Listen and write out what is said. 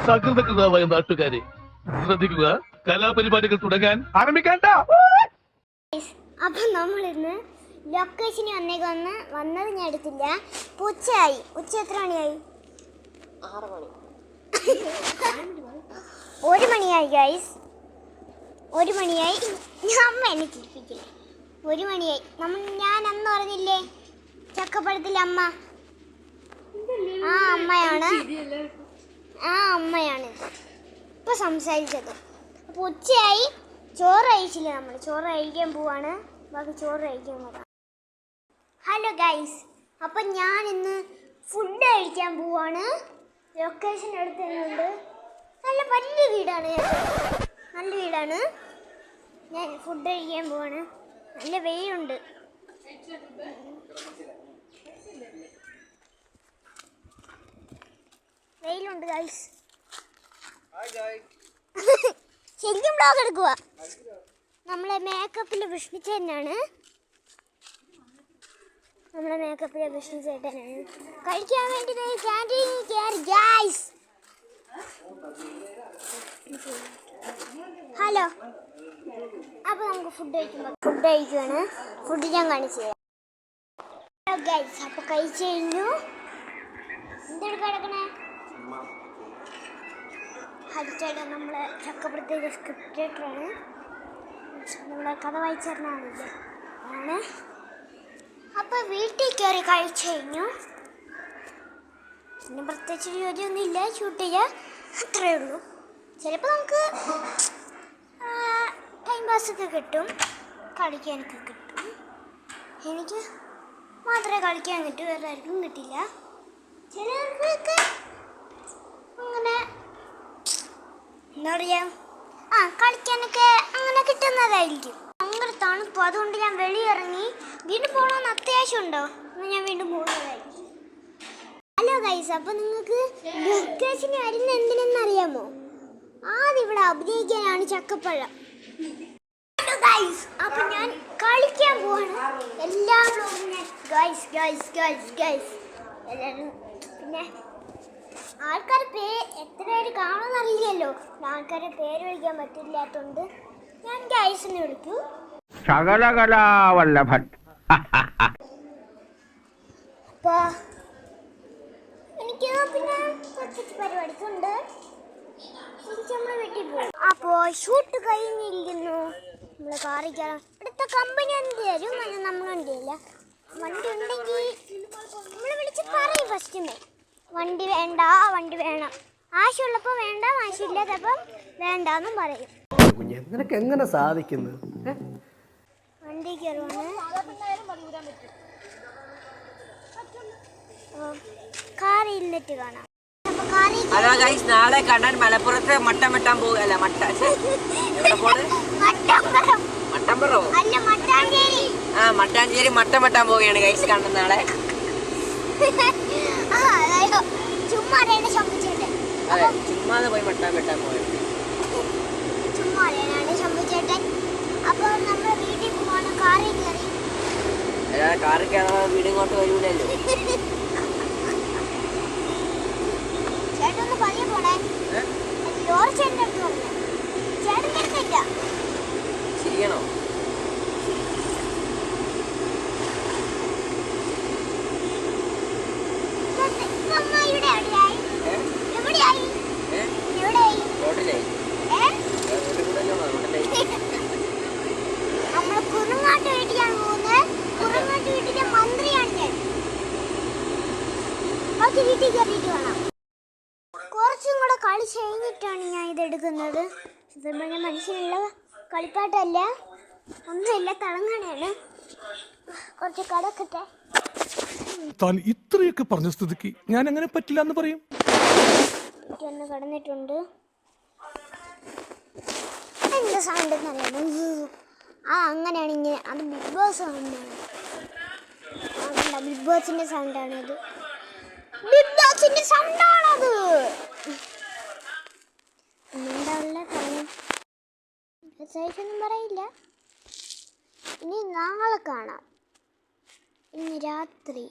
സകൃതകൃതമായ നാട്ടുകാരെ ശ്രദ്ധിക്കുക, കലാപരിപാടികൾ തുടങ്ങാൻ ആരംഭിക്കാൻ. അപ്പൊ നമ്മളിന്ന് ലൊക്കേഷന് വന്നത് ഞാൻ എടുത്തില്ല. ഉച്ചയായി. ഉച്ച എത്ര മണിയായി? 6 മണി. 1 മണിയായി ഗൈസ്. 1 മണിയായി. അമ്മ എന്നെ ചിരിപ്പിക്കില്ല. 1 മണിയായി. ഞാൻ അന്ന് പറഞ്ഞില്ലേ ചക്കപ്പഴത്തിലെ അമ്മ, ആ അമ്മയാണ് ഇപ്പൊ സംസാരിച്ചത്. അപ്പൊ ഉച്ചയായി. ചോറ് കഴിച്ചില്ല. നമ്മൾ ചോറ് കഴിക്കാൻ പോവാണ്. ബാക്കി ചോറ് കഴിക്കാൻ പോകാം. ഹലോ ഗൈസ്, അപ്പം ഞാൻ ഇന്ന് ഫുഡ് കഴിക്കാൻ പോവാണ്. ലൊക്കേഷൻ എടുത്തുണ്ട്. നല്ല വലിയ വീടാണ്. നല്ല വീടാണ്. ഞാൻ ഫുഡ് കഴിക്കാൻ പോവാണ്. നല്ല വെയിലുണ്ട്. വെയിലുണ്ട് ഗൈസ്. ശരിക്കും ബ്ലോഗ് എടുക്കുക. നമ്മളെ മേക്കപ്പിൽ വിഷ്ണുചേട്ടനാണ്. കഴിക്കാൻ വേണ്ടി ക്യാൻറ്റീനിൽ കയറി ഗൈസ്. ഹലോ, അപ്പോൾ നമുക്ക് ഫുഡ് കഴിക്കുകയാണ്. ഫുഡ് ഞാൻ കാണിച്ചു തരാം. ഹലോ ഗൈസ്, അപ്പോൾ കഴിച്ചു കഴിഞ്ഞു. എന്തെടുക്കാൻ കിടക്കണേ? ഹരിച്ചേട്ടൻ നമ്മളെ ചക്കപ്പുറത്തേക്ക് സ്ക്രിപ്റ്റ് റൈറ്ററാണ്. നമ്മളെ കഥ വായിച്ചിരുന്നാണില്ല ആണ്. അപ്പോൾ വീട്ടിൽ കയറി കഴിച്ചു കഴിഞ്ഞു. പിന്നെ പ്രത്യേകിച്ച് ജോലിയൊന്നും ഇല്ല. ഷൂട്ട് ചെയ്യുക, അത്രയേ ഉള്ളൂ. ചിലപ്പോൾ നമുക്ക് ടൈം പാസൊക്കെ കിട്ടും, കളിക്കാനൊക്കെ കിട്ടും. എനിക്ക് മാത്രമേ കളിക്കാൻ കിട്ടൂ, വേറെ ആർക്കും കിട്ടില്ല. ചിലർക്കൊക്കെ അങ്ങനെ എന്താ പറയുക, കളിക്കാനൊക്കെ അങ്ങനെ കിട്ടുന്നതായിരിക്കും. ഭയങ്കര തണുപ്പ്, അതുകൊണ്ട് ഞാൻ വെളിയിറങ്ങി. വീണ്ടും പോകണമെന്ന് അത്യാവശ്യമുണ്ടോ എന്നാൽ ഞാൻ വീണ്ടും പോകുന്നതായിരിക്കും. ഹലോ ഗൈസ്, അപ്പോൾ നിങ്ങൾക്ക് ലൊക്കേഷൻ വരുന്ന എന്തിനെന്നറിയാമോ? ആദ്യം ഇവിടെ അഭിനയിക്കാനാണ് ചക്കപ്പഴം. ഹലോ ഗൈസ്, അപ്പം ഞാൻ കളിക്കാൻ പോവാണ്. എല്ലാ വ്ലോഗും ഗൈസ് എല്ലാവരും. പിന്നെ ആൾക്കാർ എത്ര പേര് കാണുമെന്ന് അറിയില്ലല്ലോ. ആൾക്കാരെ പേര് വിളിക്കാൻ പറ്റില്ലാത്തതുകൊണ്ട് ഞാൻ ഗൈസിനെ വിളിക്കൂ. ശകലകലാവല്ലഭൻ. അപ്പൊ എനിക്ക് പിന്നെ കുറച്ച് പരിപാടിക്കുണ്ട്. നമ്മളെ വീട്ടിൽ പോകും. അപ്പോൾ ഷൂട്ട് കഴിഞ്ഞിരിക്കുന്നു. നമ്മൾ കാറിൽ കയറാം. ഇവിടുത്തെ കമ്പനി വണ്ടി തരും, നമ്മൾ വണ്ടിയില്ല. വണ്ടി ഉണ്ടെങ്കിൽ നമ്മൾ വിളിച്ച് പറയും ഫസ്റ്റിമേ. വണ്ടി വേണ്ട, വണ്ടി വേണം. ആവശ്യമുള്ളപ്പോൾ വേണ്ട, ആവശ്യമില്ലാത്തപ്പം വേണ്ടെന്നും പറയും. നിനക്ക് എങ്ങനെ സാധിക്കുന്നു? വണ്ടി കയറുവാണ്. കാറിൽ ഇരുന്നിട്ട് കാണാം. ഹലോ ഗൈസ്, നാളെ കണ്ണൻ മലപ്പുറത്ത് മട്ടം വെട്ടാൻ പോവുകയല്ല. മട്ടാഞ്ചേരി മട്ടം വെട്ടാൻ പോവുകയാണ് ഗൈസ് കണ്ണൻ നാളെ. അതെ, ചുമ്മാതെ പോയി മട്ടം വെട്ടാൻ പോയത്. കാറിൽ കയറാതെ വീട് ഇങ്ങോട്ട് വരൂലല്ലോ. ശരിയാണോ? നമ്മള് കുറുങ്ങാട്ട് വീട്ടിലാണ് പോകുന്നത്. കുറുങ്ങാട്ട് വീട്ടിലെ മന്ത്രിയാണ് ഞാൻ. കുറച്ച് വീട്ടിൽ കയറിയിട്ട് വേണം. കുറച്ചും കൂടെ കളിച്ച് കഴിഞ്ഞിട്ടാണ് ഞാൻ ഇതെടുക്കുന്നത്. മനുഷ്യനുള്ള കളിപ്പാട്ടല്ല, ഒന്നുമില്ല, തളങ്ങാനാണ്. കുറച്ച് കടക്കട്ടെ. താൻ ഇത്രയൊക്കെ പറഞ്ഞ സ്ഥിതിക്ക് ഞാൻ അങ്ങനെ പറ്റില്ല എന്ന് പറയും. ഒന്ന് കടന്നിട്ടുണ്ട്. എന്താ സൗണ്ട് എന്നറിയാമോ? അങ്ങനെയാണ് ഇങ്ങനെ. അത് ബിഗ് ബോസ് സൗണ്ടാണ്. ബിഗ് ബോസിന്റെ സൗണ്ടാണത്. ഉണ്ടാവില്ല, കാണും. ഒന്നും പറയില്ല. ഇനി നാളെ കാണാം. ഇന്ന് രാത്രി